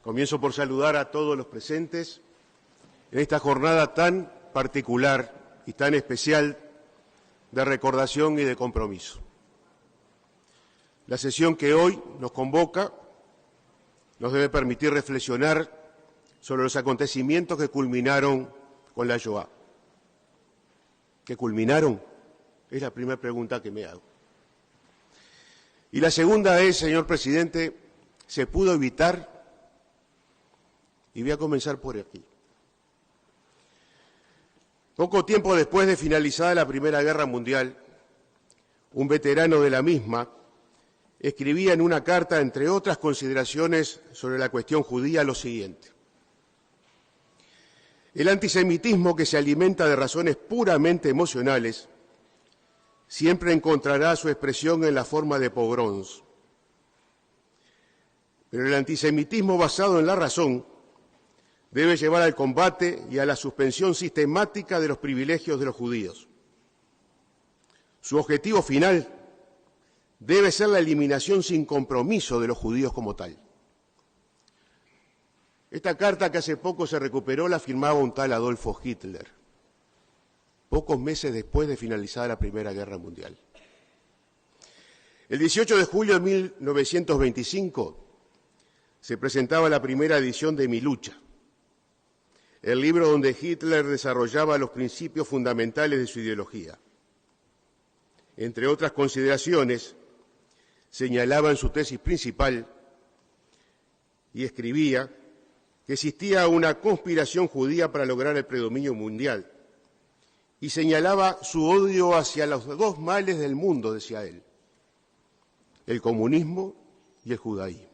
Comienzo por saludar a todos los presentes en esta jornada tan particular y tan especial de recordación y de compromiso. La sesión que hoy nos convoca nos debe permitir reflexionar sobre los acontecimientos que culminaron con la Shoah. ¿Que culminaron? Es la primera pregunta que me hago. Y la segunda es, señor presidente, ¿se pudo evitar? Y voy a comenzar por aquí. Poco tiempo después de finalizada la Primera Guerra Mundial, un veterano de la misma escribía en una carta, entre otras consideraciones sobre la cuestión judía, lo siguiente: el antisemitismo, que se alimenta de razones puramente emocionales, siempre encontrará su expresión en la forma de pogroms. Pero el antisemitismo basado en la razón debe llevar al combate y a la suspensión sistemática de los privilegios de los judíos. Su objetivo final debe ser la eliminación sin compromiso de los judíos como tal. Esta carta, que hace poco se recuperó, la firmaba un tal Adolfo Hitler, pocos meses después de finalizar la Primera Guerra Mundial. El 18 de julio de 1925 se presentaba la primera edición de Mi lucha, el libro donde Hitler desarrollaba los principios fundamentales de su ideología. Entre otras consideraciones, señalaba en su tesis principal y escribía que existía una conspiración judía para lograr el predominio mundial, y señalaba su odio hacia los dos males del mundo, decía él: el comunismo y el judaísmo.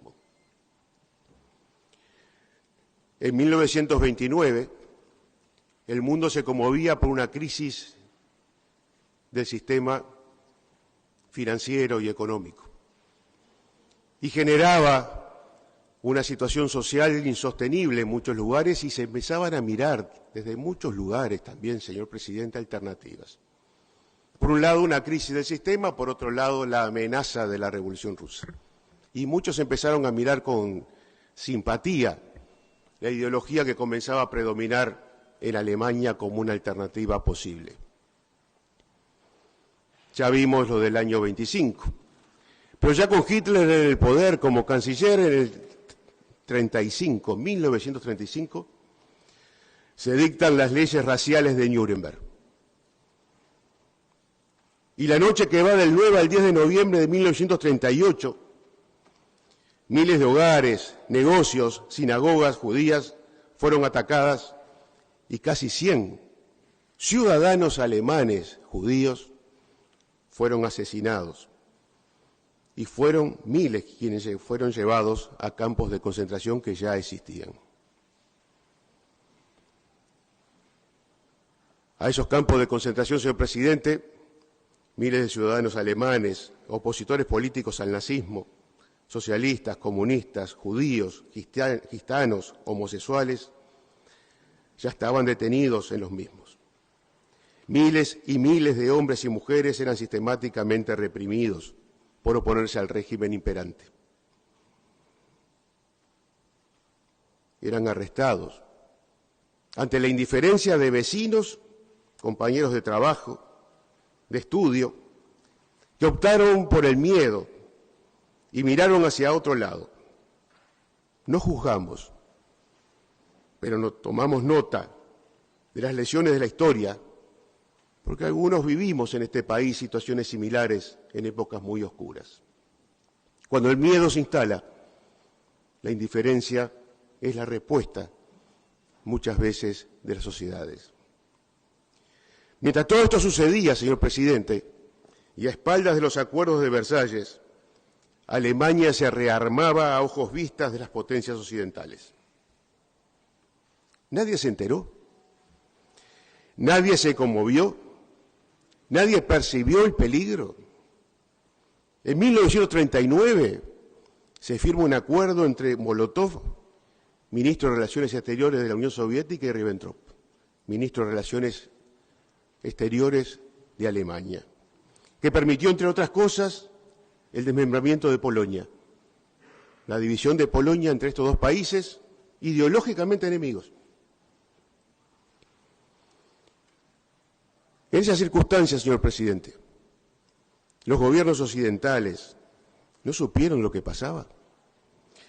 En 1929, el mundo se conmovía por una crisis del sistema financiero y económico, y generaba una situación social insostenible en muchos lugares, y se empezaban a mirar desde muchos lugares también, señor presidente, alternativas. Por un lado, una crisis del sistema; por otro lado, la amenaza de la Revolución Rusa. Y muchos empezaron a mirar con simpatía la ideología que comenzaba a predominar en Alemania como una alternativa posible. Ya vimos lo del año 25. Pero ya con Hitler en el poder como canciller en el 1935, se dictan las leyes raciales de Nuremberg. Y la noche que va del 9 al 10 de noviembre de 1938, miles de hogares, negocios, sinagogas judías fueron atacadas y casi 100 ciudadanos alemanes judíos fueron asesinados. Y fueron miles quienes fueron llevados a campos de concentración que ya existían. A esos campos de concentración, señor presidente, miles de ciudadanos alemanes, opositores políticos al nazismo, socialistas, comunistas, judíos, gitanos, homosexuales, ya estaban detenidos en los mismos. Miles y miles de hombres y mujeres eran sistemáticamente reprimidos por oponerse al régimen imperante. Eran arrestados ante la indiferencia de vecinos, compañeros de trabajo, de estudio, que optaron por el miedo y miraron hacia otro lado. No juzgamos, pero no tomamos nota de las lecciones de la historia, porque algunos vivimos en este país situaciones similares en épocas muy oscuras. Cuando el miedo se instala, la indiferencia es la respuesta muchas veces de las sociedades. Mientras todo esto sucedía, señor presidente, y a espaldas de los acuerdos de Versalles, Alemania se rearmaba a ojos vistas de las potencias occidentales. Nadie se enteró, nadie se conmovió, nadie percibió el peligro. En 1939 se firma un acuerdo entre Molotov, ministro de Relaciones Exteriores de la Unión Soviética, y Ribbentrop, ministro de Relaciones Exteriores de Alemania, que permitió, entre otras cosas, el desmembramiento de Polonia. la división de Polonia entre estos dos países, ideológicamente enemigos. En esas circunstancias, señor presidente, los gobiernos occidentales no supieron lo que pasaba,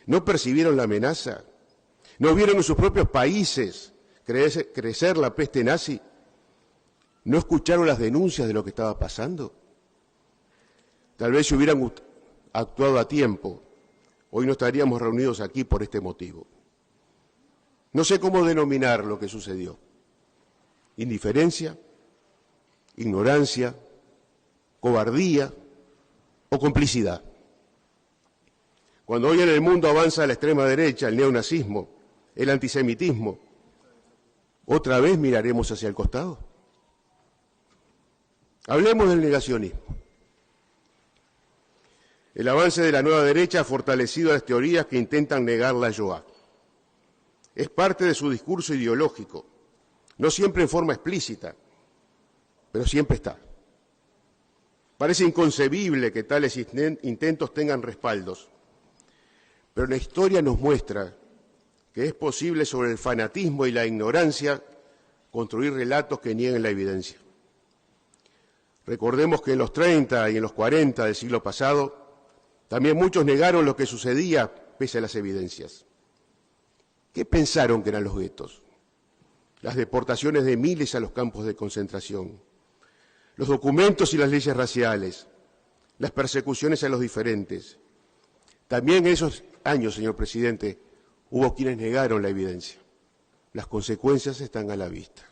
no percibieron la amenaza, no vieron en sus propios países crecer la peste nazi, no escucharon las denuncias de lo que estaba pasando. Tal vez si hubieran actuado a tiempo, hoy no estaríamos reunidos aquí por este motivo. No sé cómo denominar lo que sucedió. Indiferencia, ignorancia, cobardía o complicidad. Cuando hoy en el mundo avanza la extrema derecha, el neonazismo, el antisemitismo, ¿otra vez miraremos hacia el costado? Hablemos del negacionismo. El avance de la nueva derecha ha fortalecido las teorías que intentan negar la Shoah. Es parte de su discurso ideológico, no siempre en forma explícita, pero siempre está. Parece inconcebible que tales intentos tengan respaldos, pero la historia nos muestra que es posible sobre el fanatismo y la ignorancia construir relatos que nieguen la evidencia. Recordemos que en los 30 y en los 40 del siglo pasado, también muchos negaron lo que sucedía pese a las evidencias. ¿Qué pensaron que eran los guetos? Las deportaciones de miles a los campos de concentración, los documentos y las leyes raciales, las persecuciones a los diferentes. También en esos años, señor presidente, hubo quienes negaron la evidencia. Las consecuencias están a la vista.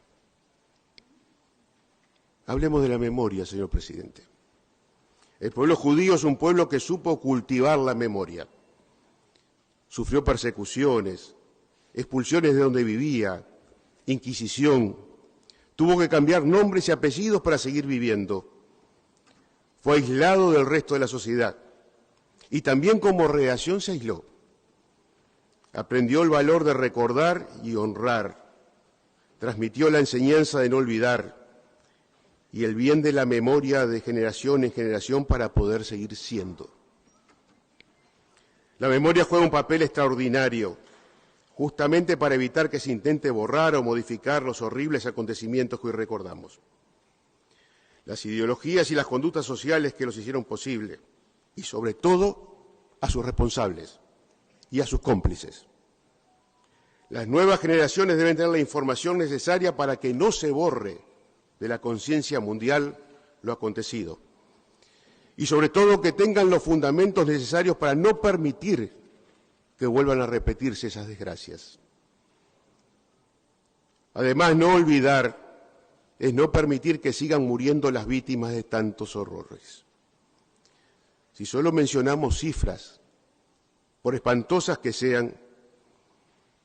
Hablemos de la memoria, señor presidente. El pueblo judío es un pueblo que supo cultivar la memoria. Sufrió persecuciones, expulsiones de donde vivía, inquisición. Tuvo que cambiar nombres y apellidos para seguir viviendo. Fue aislado del resto de la sociedad y también como reacción se aisló. Aprendió el valor de recordar y honrar. Transmitió la enseñanza de no olvidar y el bien de la memoria de generación en generación para poder seguir siendo. La memoria juega un papel extraordinario, justamente para evitar que se intente borrar o modificar los horribles acontecimientos que hoy recordamos. Las ideologías y las conductas sociales que los hicieron posible, y sobre todo a sus responsables y a sus cómplices. Las nuevas generaciones deben tener la información necesaria para que no se borre de la conciencia mundial lo acontecido. Y sobre todo que tengan los fundamentos necesarios para no permitir que vuelvan a repetirse esas desgracias. Además, no olvidar es no permitir que sigan muriendo las víctimas de tantos horrores. Si solo mencionamos cifras, por espantosas que sean,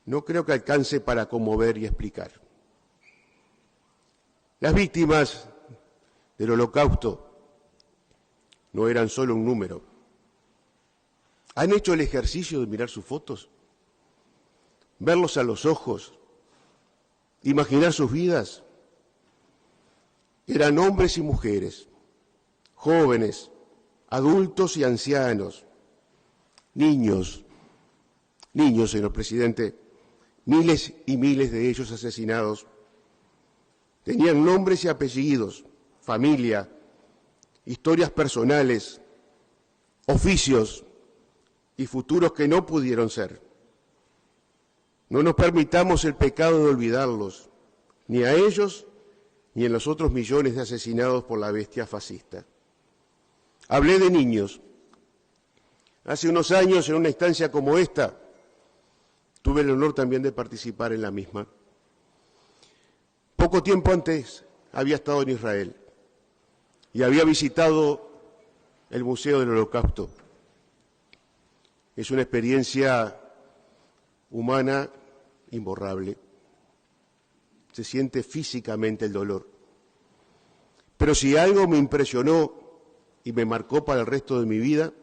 no creo que alcance para conmover y explicar. Las víctimas del Holocausto no eran solo un número. ¿Han hecho el ejercicio de mirar sus fotos? Verlos a los ojos, imaginar sus vidas. Eran hombres y mujeres, jóvenes, adultos y ancianos, niños, señor presidente, miles y miles de ellos asesinados. Tenían nombres y apellidos, familia, historias personales, oficios y futuros que no pudieron ser. No nos permitamos el pecado de olvidarlos, ni a ellos ni en los otros millones de asesinados por la bestia fascista. Hablé de niños. Hace unos años, en una instancia como esta, tuve el honor también de participar en la misma. Poco tiempo antes había estado en Israel y había visitado el Museo del Holocausto. Es una experiencia humana imborrable. Se siente físicamente el dolor. Pero si algo me impresionó y me marcó para el resto de mi vida,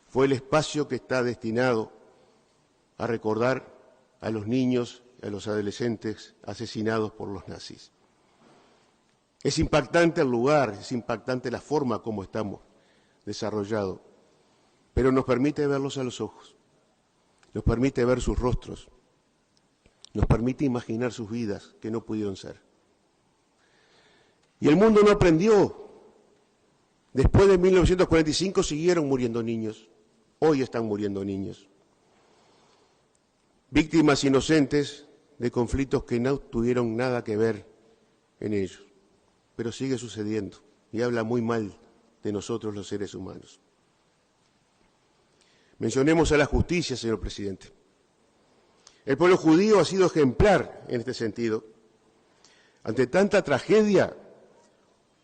fue el espacio que está destinado a recordar a los niños, a los adolescentes asesinados por los nazis. Es impactante el lugar, es impactante la forma como estamos desarrollados, pero nos permite verlos a los ojos. nos permite ver sus rostros, nos permite imaginar sus vidas que no pudieron ser. Y el mundo no aprendió. Después de 1945 siguieron muriendo niños. Hoy están muriendo niños. Víctimas inocentes de conflictos que no tuvieron nada que ver en ellos. Pero sigue sucediendo y habla muy mal de nosotros los seres humanos. Mencionemos a la justicia, señor presidente. El pueblo judío ha sido ejemplar en este sentido. Ante tanta tragedia,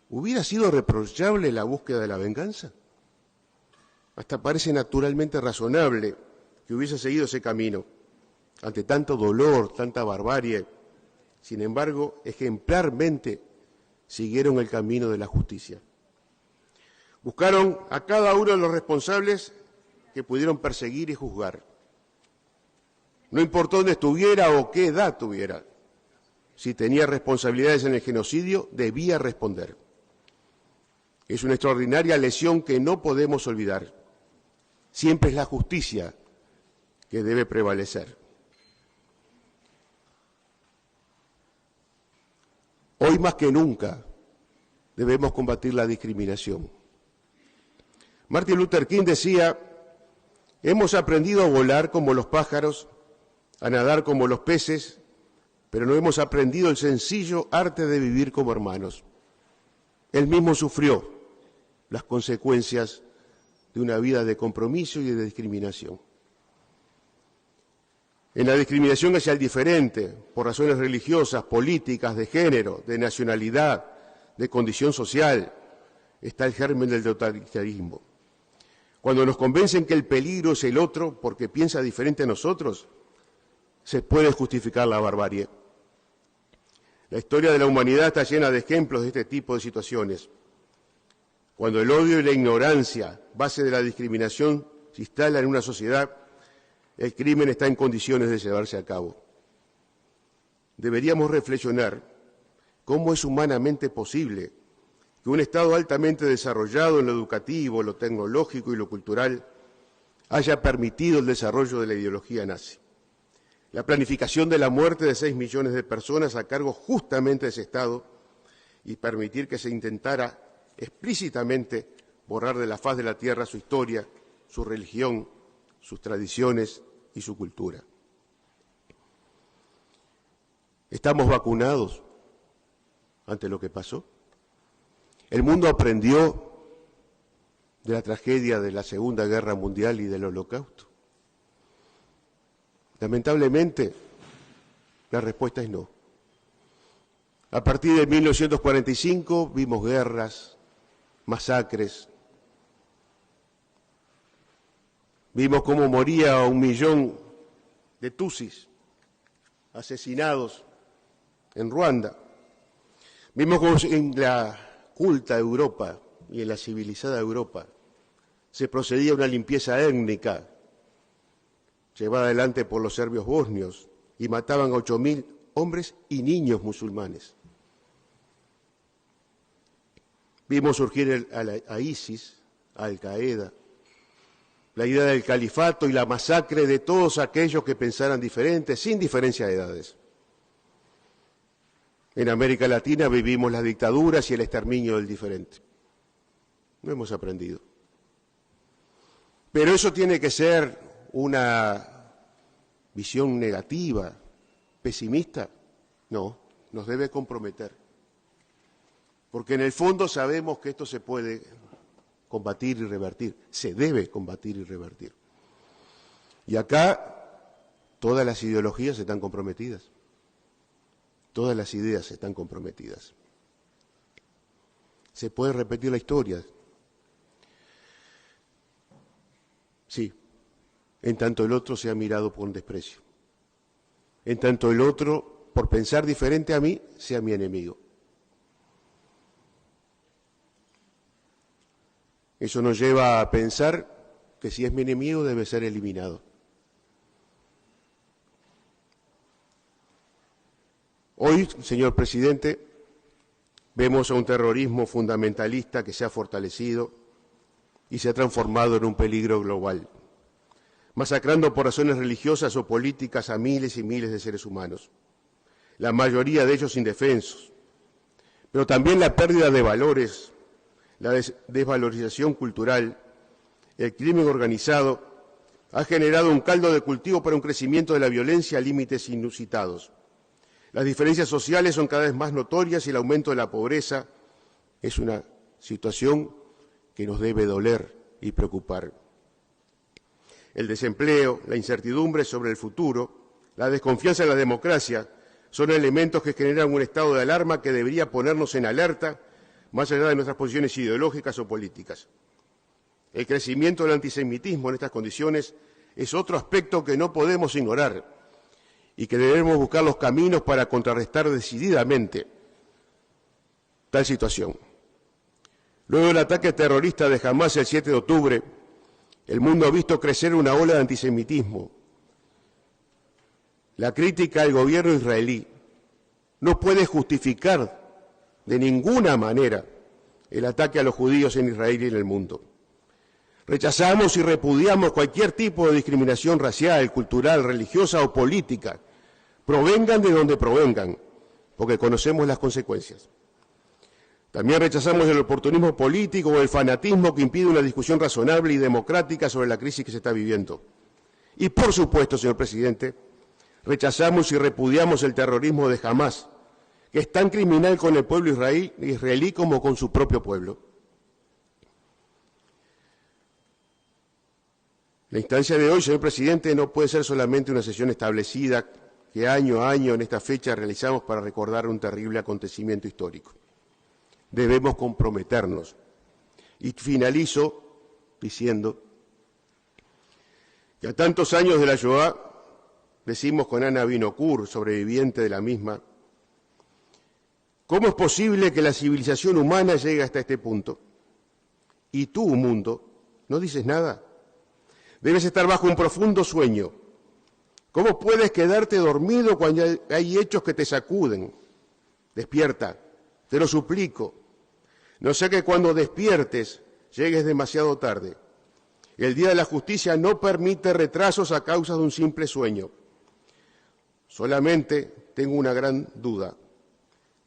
¿hubiera sido reprochable la búsqueda de la venganza? Hasta parece naturalmente razonable que hubiese seguido ese camino. Ante tanto dolor, tanta barbarie, sin embargo, ejemplarmente siguieron el camino de la justicia. Buscaron a cada uno de los responsables que pudieron perseguir y juzgar. No importó dónde estuviera o qué edad tuviera. Si tenía responsabilidades en el genocidio, debía responder. Es una extraordinaria lección que no podemos olvidar. Siempre es la justicia que debe prevalecer. Hoy más que nunca debemos combatir la discriminación. Martin Luther King decía: hemos aprendido a volar como los pájaros, a nadar como los peces, pero no hemos aprendido el sencillo arte de vivir como hermanos. Él mismo sufrió las consecuencias de una vida de compromiso y de discriminación. En la discriminación hacia el diferente, por razones religiosas, políticas, de género, de nacionalidad, de condición social, está el germen del totalitarismo. Cuando nos convencen que el peligro es el otro porque piensa diferente a nosotros, se puede justificar la barbarie. La historia de la humanidad está llena de ejemplos de este tipo de situaciones. Cuando el odio y la ignorancia, base de la discriminación, se instalan en una sociedad, el crimen está en condiciones de llevarse a cabo. Deberíamos reflexionar cómo es humanamente posible que un Estado altamente desarrollado en lo educativo, lo tecnológico y lo cultural haya permitido el desarrollo de la ideología nazi. La planificación de la muerte de 6 millones de personas a cargo justamente de ese Estado y permitir que se intentara explícitamente borrar de la faz de la tierra su historia, su religión, sus tradiciones y su cultura. ¿Estamos vacunados ante lo que pasó? El mundo aprendió de la tragedia de la Segunda Guerra Mundial y del Holocausto. Lamentablemente, la respuesta es no. A partir de 1945 vimos guerras, masacres, vimos cómo moría 1 millón de tutsis asesinados en Ruanda. Vimos cómo en la culta Europa y en la civilizada Europa se procedía a una limpieza étnica llevada adelante por los serbios bosnios y mataban a 8.000 hombres y niños musulmanes. Vimos surgir a ISIS, a Al-Qaeda, la idea del califato y la masacre de todos aquellos que pensaran diferente, sin diferencia de edades. En América Latina vivimos las dictaduras y el exterminio del diferente. No hemos aprendido. Pero eso tiene que ser una visión negativa, pesimista. No, nos debe comprometer. Porque en el fondo sabemos que esto se puede combatir y revertir, se debe combatir y revertir. Y acá todas las ideologías están comprometidas, todas las ideas están comprometidas. ¿Se puede repetir la historia? Sí, en tanto el otro sea mirado con desprecio, en tanto el otro, por pensar diferente a mí, sea mi enemigo. Eso nos lleva a pensar que si es mi enemigo debe ser eliminado. Hoy, señor presidente, vemos a un terrorismo fundamentalista que se ha fortalecido y se ha transformado en un peligro global. masacrando por razones religiosas o políticas a miles y miles de seres humanos, la mayoría de ellos indefensos, pero también la pérdida de valores, la desvalorización cultural, el crimen organizado, ha generado un caldo de cultivo para un crecimiento de la violencia a límites inusitados. Las diferencias sociales son cada vez más notorias y el aumento de la pobreza es una situación que nos debe doler y preocupar. El desempleo, la incertidumbre sobre el futuro, la desconfianza en la democracia son elementos que generan un estado de alarma que debería ponernos en alerta más allá de nuestras posiciones ideológicas o políticas. El crecimiento del antisemitismo en estas condiciones es otro aspecto que no podemos ignorar y que debemos buscar los caminos para contrarrestar decididamente tal situación. Luego del ataque terrorista de Hamás el 7 de octubre, el mundo ha visto crecer una ola de antisemitismo. La crítica al gobierno israelí no puede justificar de ninguna manera el ataque a los judíos en Israel y en el mundo. Rechazamos y repudiamos cualquier tipo de discriminación racial, cultural, religiosa o política, provengan de donde provengan, porque conocemos las consecuencias. También rechazamos el oportunismo político o el fanatismo que impide una discusión razonable y democrática sobre la crisis que se está viviendo. Y, por supuesto, señor presidente, rechazamos y repudiamos el terrorismo de Hamás, que es tan criminal con el pueblo israelí como con su propio pueblo. La instancia de hoy, señor presidente, no puede ser solamente una sesión establecida que año a año en esta fecha realizamos para recordar un terrible acontecimiento histórico. Debemos comprometernos. Y finalizo diciendo que a tantos años de la Shoah, decimos con Ana Vinokur, sobreviviente de la misma, ¿cómo es posible que la civilización humana llegue hasta este punto? Y tú, mundo, ¿no dices nada? Debes estar bajo un profundo sueño. ¿Cómo puedes quedarte dormido cuando hay hechos que te sacuden? Despierta, te lo suplico. No sea que cuando despiertes llegues demasiado tarde. El día de la justicia no permite retrasos a causa de un simple sueño. Solamente tengo una gran duda,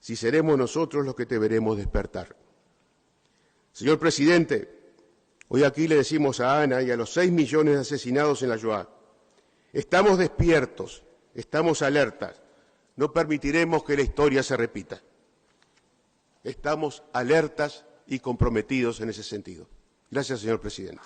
si seremos nosotros los que te veremos despertar. Señor presidente, hoy aquí le decimos a Ana y a los 6 millones de asesinados en la Shoah, estamos despiertos, estamos alertas, no permitiremos que la historia se repita. Estamos alertas y comprometidos en ese sentido. Gracias, señor presidente.